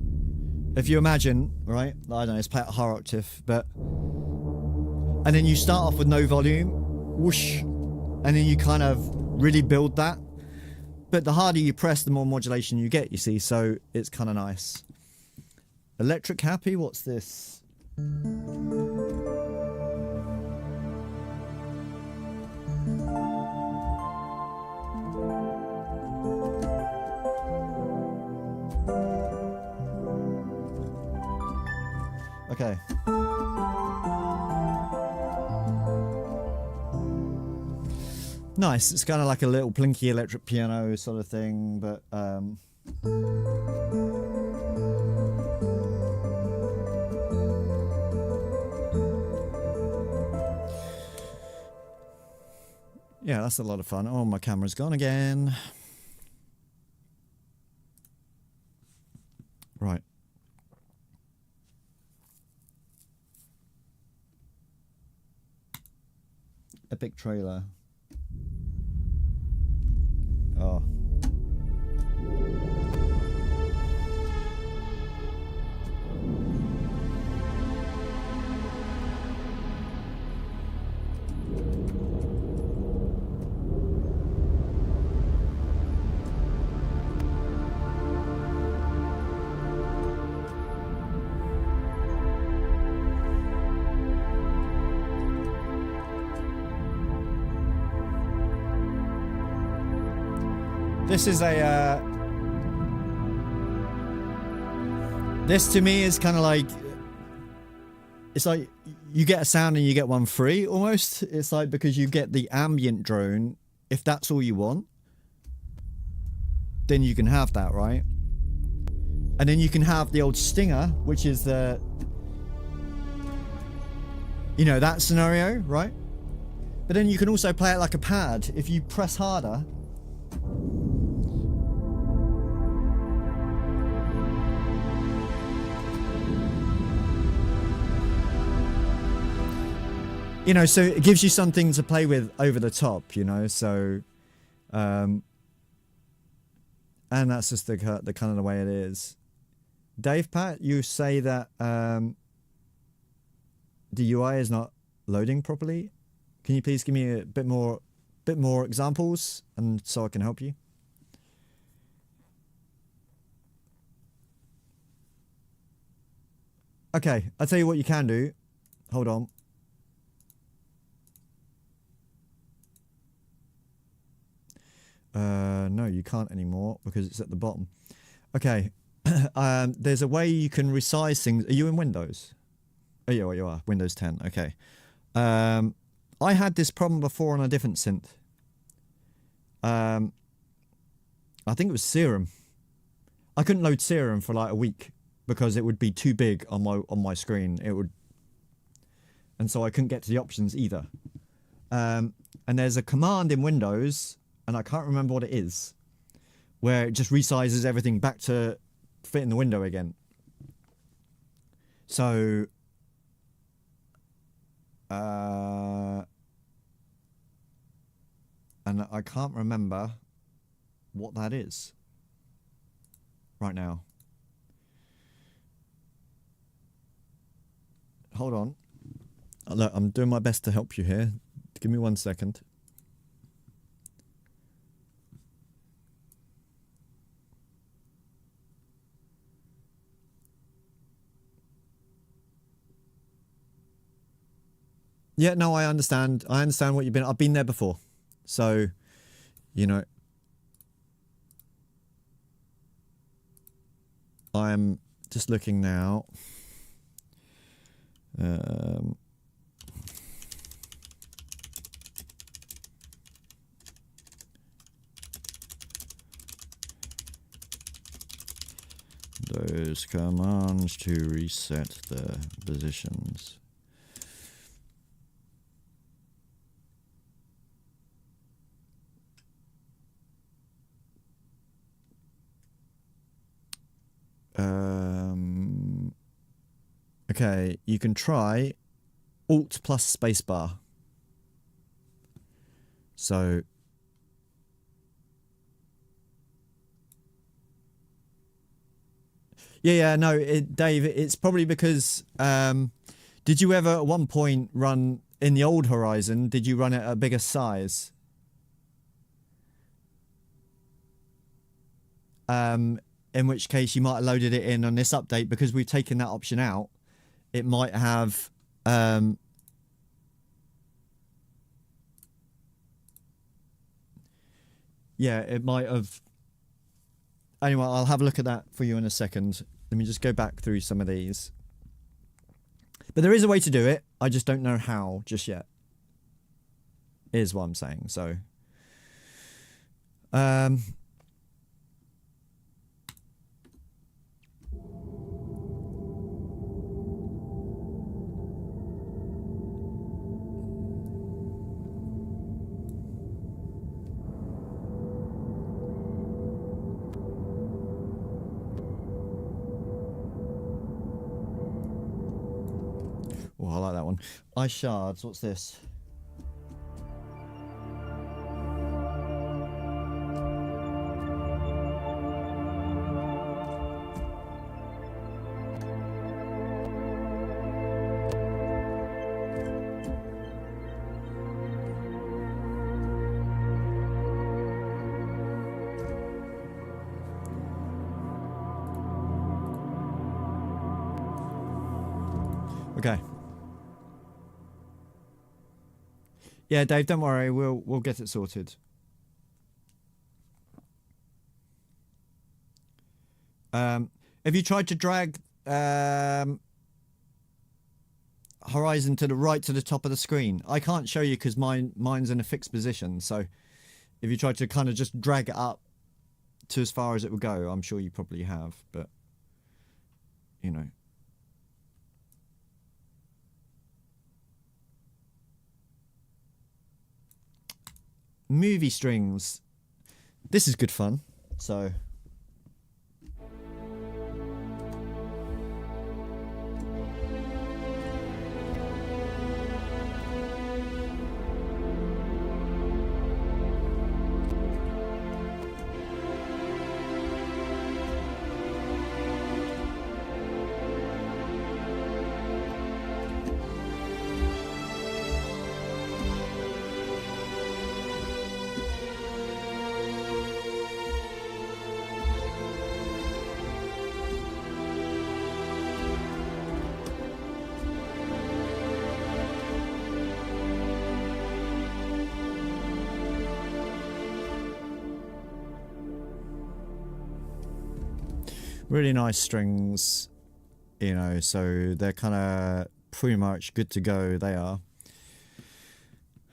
if you imagine, right, I don't know, let's play at a higher octave, but, and then you start off with no volume, whoosh, and then you kind of really build that. But the harder you press, the more modulation you get, you see, so it's kind of nice. Electric happy, what's this? Okay. Nice. It's kind of like a little plinky electric piano sort of thing, but yeah, that's a lot of fun. Oh, my camera's gone again. Right. Epic trailer. Oh. This is a, this to me is kind of like, it's like you get a sound and you get one free almost. It's like, because you get the ambient drone, if that's all you want, then you can have that, right? And then you can have the old stinger, which is the, you know, that scenario, right? But then you can also play it like a pad. If you press harder, you know, so it gives you something to play with over the top, you know, so, and that's just the kind of the way it is. Dave Pat, you say that the UI is not loading properly. Can you please give me a bit more examples, and so I can help you? Okay, I'll tell you what you can do. Hold on. No, you can't anymore because it's at the bottom. Okay, there's a way you can resize things. Are you in Windows? Oh, yeah, well, you are. Windows 10. Okay. I had this problem before on a different synth. I think it was Serum. I couldn't load Serum for like a week because it would be too big on my screen. It would, and so I couldn't get to the options either. And there's a command in Windows, and I can't remember what it is, where it just resizes everything back to fit in the window again. So, and I can't remember what that is right now. Hold on. Look, I'm doing my best to help you here. Give me 1 second. Yeah, no, I understand. I understand what you've been. I've been there before. So, you know, I'm just looking now. Those commands to reset the positions. Okay, you can try Alt plus spacebar. So Yeah, no, Dave, it's probably because, did you ever at one point run, in the old HoriZEN, did you run it at a bigger size? In which case you might have loaded it in on this update, because we've taken that option out. It might have, yeah, it might have. Anyway, I'll have a look at that for you in a second. Let me just go back through some of these. But there is a way to do it. I just don't know how just yet. Is what I'm saying. So, oh, I like that one. Ice shards. What's this? Okay. Yeah, Dave, don't worry. We'll get it sorted. Have you tried to drag HoriZEN to the right to the top of the screen? I can't show you because mine's in a fixed position. So if you try to kind of just drag it up to as far as it will go, I'm sure you probably have, but you know. Movie strings. This is good fun. So really nice strings, you know, so they're kind of pretty much good to go. They are.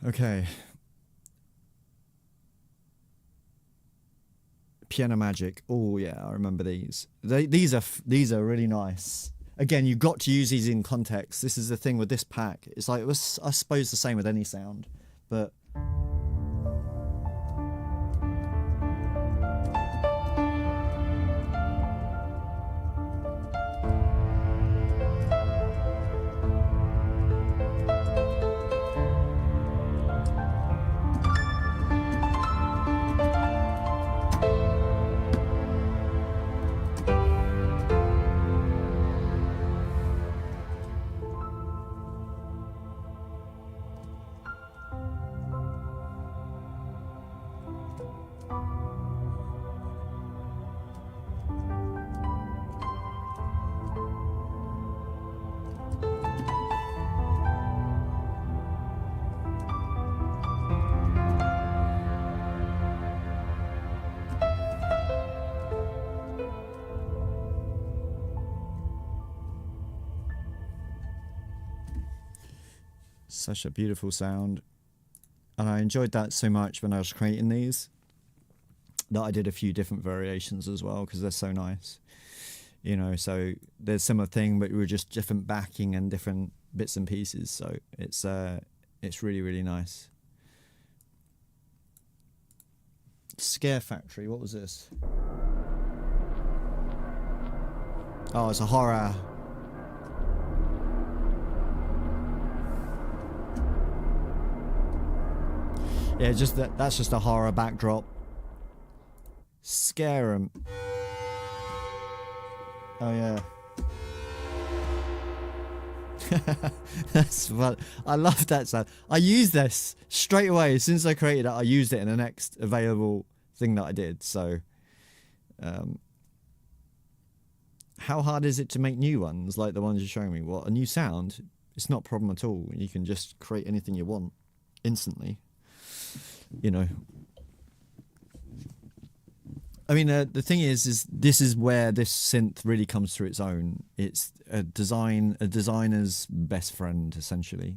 Okay. Piano Magic. Oh yeah, I remember these. These are really nice. Again, you've got to use these in context. This is the thing with this pack. It's like, it was, I suppose, the same with any sound, but such a beautiful sound. And I enjoyed that so much when I was creating these that I did a few different variations as well, because they're so nice, you know. So there's similar thing, but we were just different backing and different bits and pieces, so it's really, really nice. Scare Factory, what was this? Oh, it's a horror. Yeah, just that's just a horror backdrop. Scare 'em. Oh yeah. That's fun. I love that sound. I use this straight away. As soon as I created it, I used it in the next available thing that I did. So, how hard is it to make new ones like the ones you're showing me? What, a new sound? It's not a problem at all. You can just create anything you want instantly. You know. I mean, the thing is this is where this synth really comes to its own. It's a designer's best friend, essentially.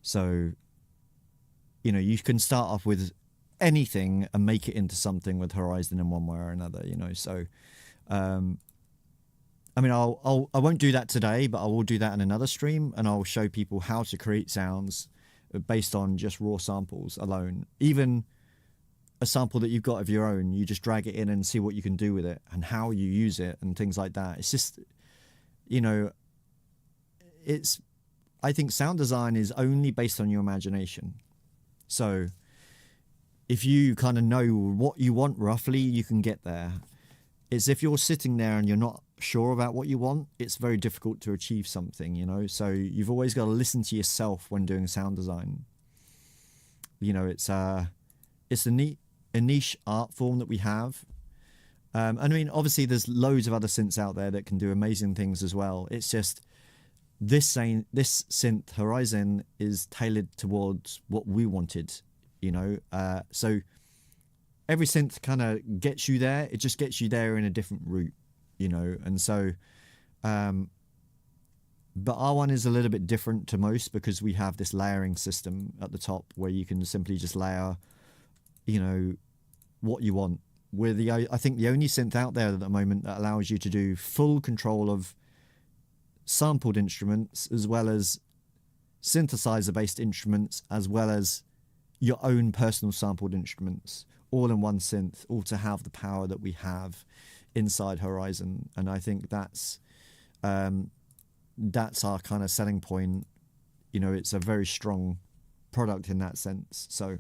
So, you know, you can start off with anything and make it into something with HoriZEN in one way or another. You know, so, I mean, I won't do that today, but I will do that in another stream, and I'll show people how to create sounds based on just raw samples alone. Even a sample that you've got of your own, you just drag it in and see what you can do with it and how you use it and things like that. It's just, you know, I think sound design is only based on your imagination. So if you kind of know what you want roughly, you can get there. It's if you're sitting there and you're not sure about what you want, it's very difficult to achieve something, you know. So you've always got to listen to yourself when doing sound design. You know, it's a niche art form that we have. I mean, obviously there's loads of other synths out there that can do amazing things as well. It's just this synth HoriZEN is tailored towards what we wanted, you know. So every synth kind of gets you there. It just gets you there in a different route, you know. And so but our one is a little bit different to most because we have this layering system at the top where you can simply just layer, you know, what you want. We're I think the only synth out there at the moment that allows you to do full control of sampled instruments as well as synthesizer based instruments as well as your own personal sampled instruments all in one synth, all to have the power that we have inside HoriZEN. And I think that's our kind of selling point. You know, it's a very strong product in that sense. So,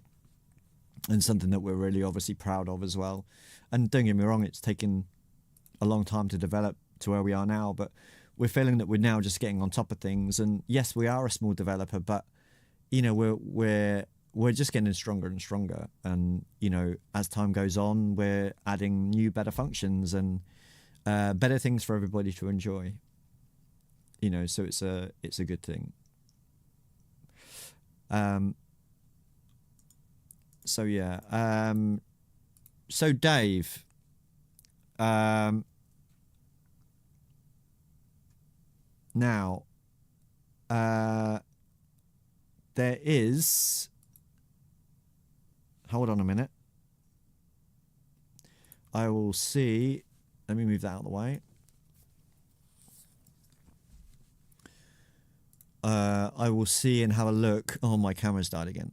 and something that we're really obviously proud of as well. And don't get me wrong, it's taken a long time to develop to where we are now, but we're feeling that we're now just getting on top of things. And yes, we are a small developer, but you know, we're just getting stronger and stronger. And you know, as time goes on, we're adding new, better functions and better things for everybody to enjoy. You know, so it's a good thing. So yeah. So Dave, now, there is. Hold on a minute. I will see. Let me move that out of the way. I will see and have a look. Oh, my camera's died again.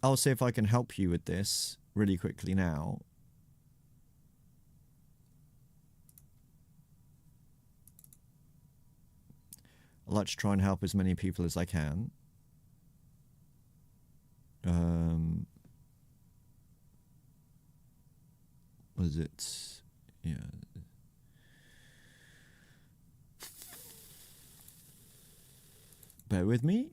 I'll see if I can help you with this really quickly now. I'd like to try and help as many people as I can. What is it? Yeah. Bear with me.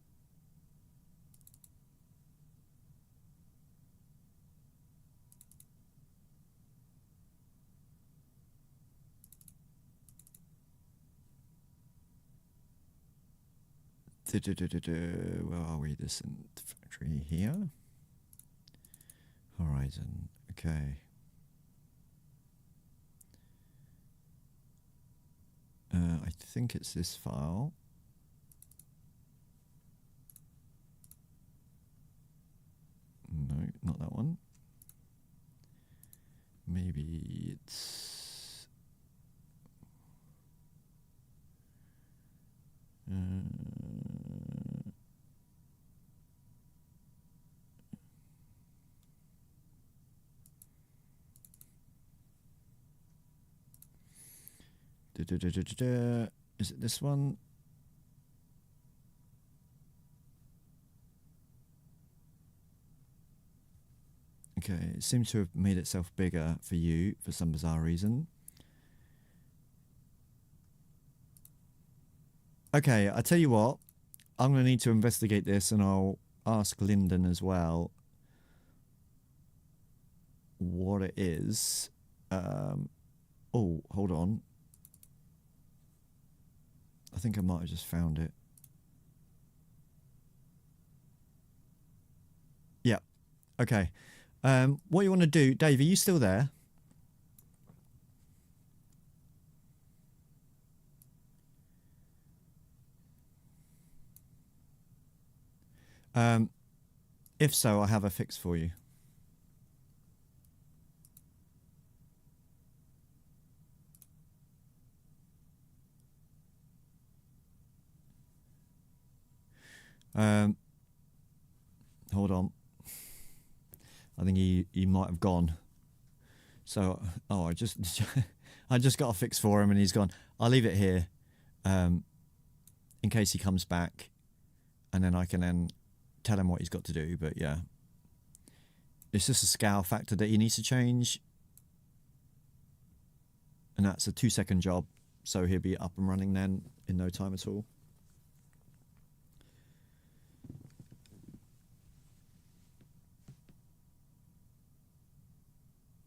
Where are we? This in the factory here. HoriZEN. Okay. I think it's this file. No, not that one. Maybe it's is it this one? Okay, it seems to have made itself bigger for you for some bizarre reason. Okay, I tell you what, I'm going to need to investigate this, and I'll ask Lyndon as well what it is. Oh, hold on. I think I might have just found it. Yeah. Okay. What you want to do, Dave, are you still there? If so, I have a fix for you. Hold on. I think he might have gone. So, oh, I just got a fix for him, and he's gone. I'll leave it here, in case he comes back, and then I can then tell him what he's got to do. But yeah, it's just a scale factor that he needs to change, and that's a 2-second job. So he'll be up and running then in no time at all.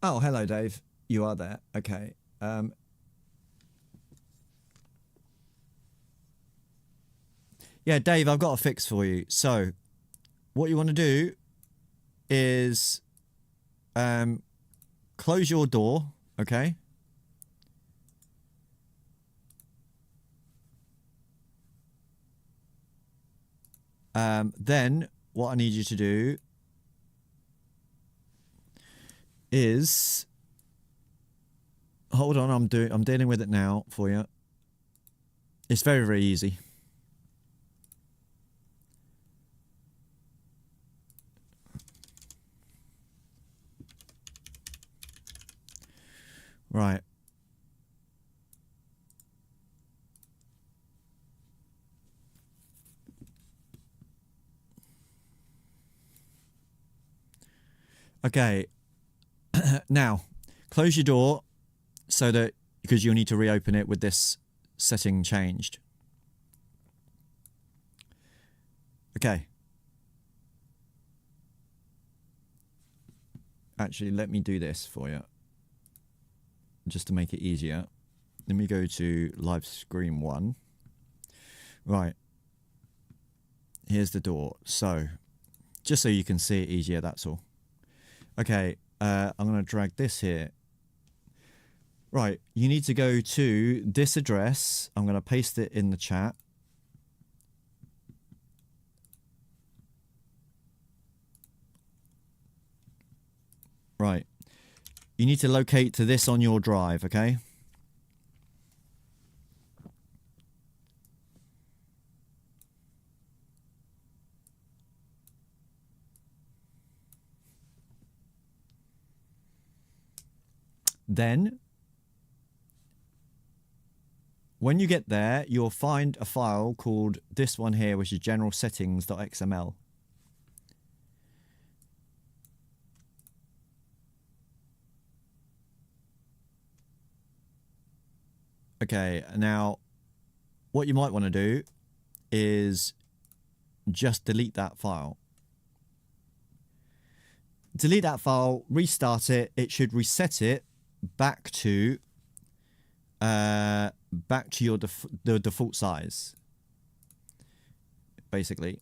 Oh, hello, Dave. You are there. Okay. Yeah, Dave, I've got a fix for you. So what you want to do is close your door, okay? Then what I need you to do is, hold on, I'm dealing with it now for you. It's very, very easy. Right. Okay. Now, close your door so that, because you'll need to reopen it with this setting changed. Okay. Actually, let me do this for you, just to make it easier. Let me go to live screen 1. Right. Here's the door. So, just so you can see it easier, that's all. Okay, I'm going to drag this here. Right, you need to go to this address. I'm going to paste it in the chat. Right. You need to locate to this on your drive, okay? Then, when you get there, you'll find a file called this one here, which is general settings.xml. Okay, now what you might want to do is just delete that file. Delete that file, restart it. It should reset it back to your the default size, basically.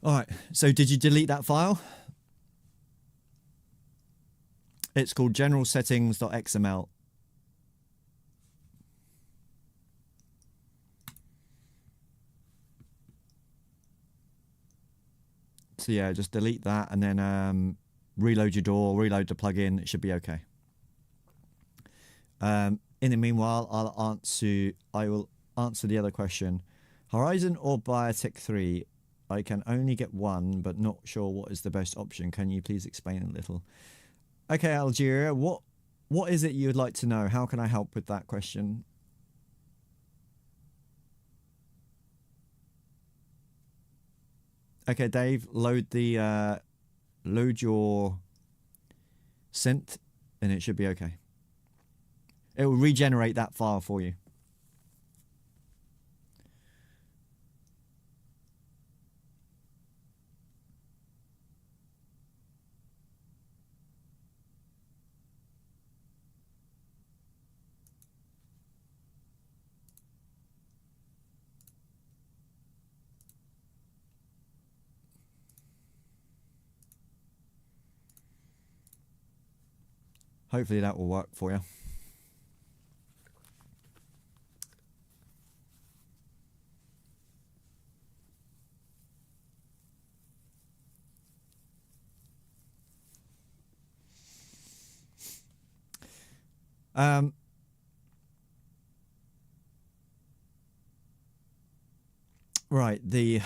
All right, so did you delete that file? It's called general settings.xml. So yeah, just delete that and then reload your door, reload the plugin. It should be okay. In the meanwhile, I will answer the other question. HoriZEN or Biotech 3? I can only get one, but not sure what is the best option. Can you please explain a little? Okay, Algeria, what is it you would like to know? How can I help with that question? Okay, Dave, load your synth and it should be okay. It will regenerate that file for you. Hopefully that will work for you. Right, to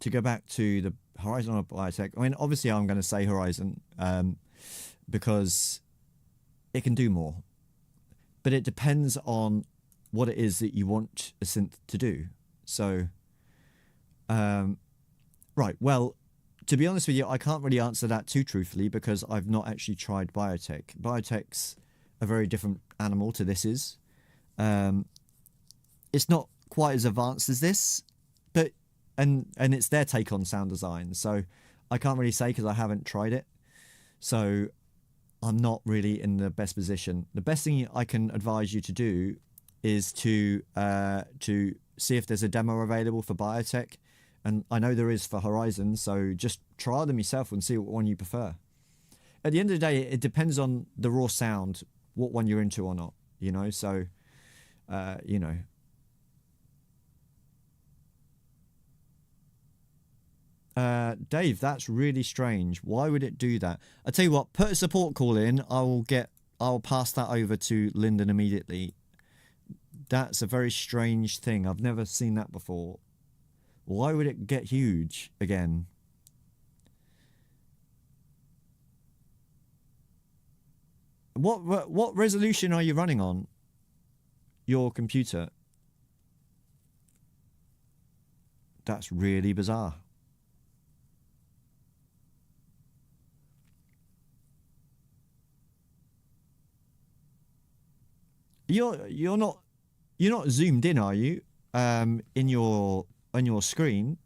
go back to the HoriZEN or Biotech, I mean, obviously I'm going to say HoriZEN because it can do more. But it depends on what it is that you want a synth to do. So, right, well, to be honest with you, I can't really answer that too truthfully because I've not actually tried Biotech. Biotech's a very different animal to this is. It's not quite as advanced as this, but and it's their take on sound design. So I can't really say because I haven't tried it. So I'm not really in the best position. The best thing I can advise you to do is to see if there's a demo available for Biotech. And I know there is for HoriZEN, so just try them yourself and see what one you prefer. At the end of the day, it depends on the raw sound, what one you're into or not, you know? So, you know. Dave, that's really strange. Why would it do that? I tell you what, put a support call in. I'll pass that over to Lyndon immediately. That's a very strange thing. I've never seen that before. Why would it get huge again? What resolution are you running on your computer? That's really bizarre. You're not zoomed in, are you? On your screen,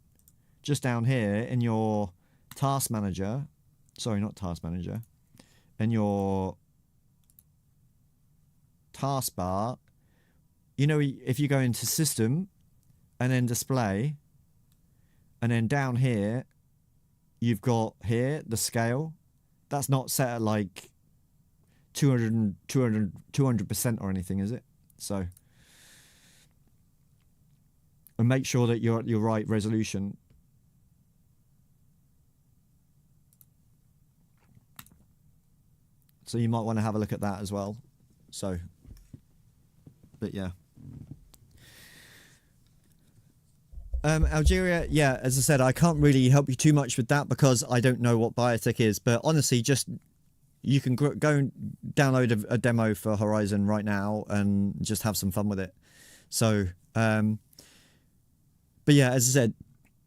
just down here in your task manager. Sorry, not task manager. In your taskbar, you know, if you go into system and then display, and then down here you've got here the scale. That's not set at like 200% or anything, is it? So, and make sure that you're at your right resolution. So you might want to have a look at that as well. So, but yeah. Algeria, yeah, as I said, I can't really help you too much with that because I don't know what Biotech is. But honestly, just you can go and download a demo for HoriZEN right now and just have some fun with it. So, but yeah, as I said,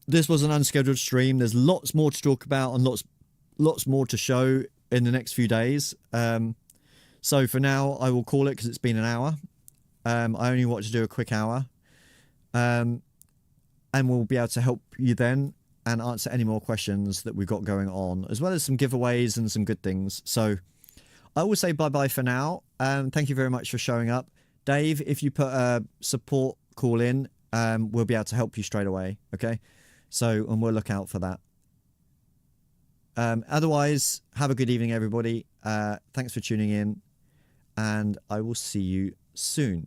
this was an unscheduled stream. There's lots more to talk about and lots more to show in the next few days. So for now, I will call it because it's been an hour. I only want to do a quick hour. And we'll be able to help you then and answer any more questions that we've got going on, as well as some giveaways and some good things. So I will say bye-bye for now. Thank you very much for showing up. Dave, if you put a support call in, we'll be able to help you straight away. Okay? So, and we'll look out for that. Otherwise, have a good evening, everybody. Thanks for tuning in, and I will see you soon.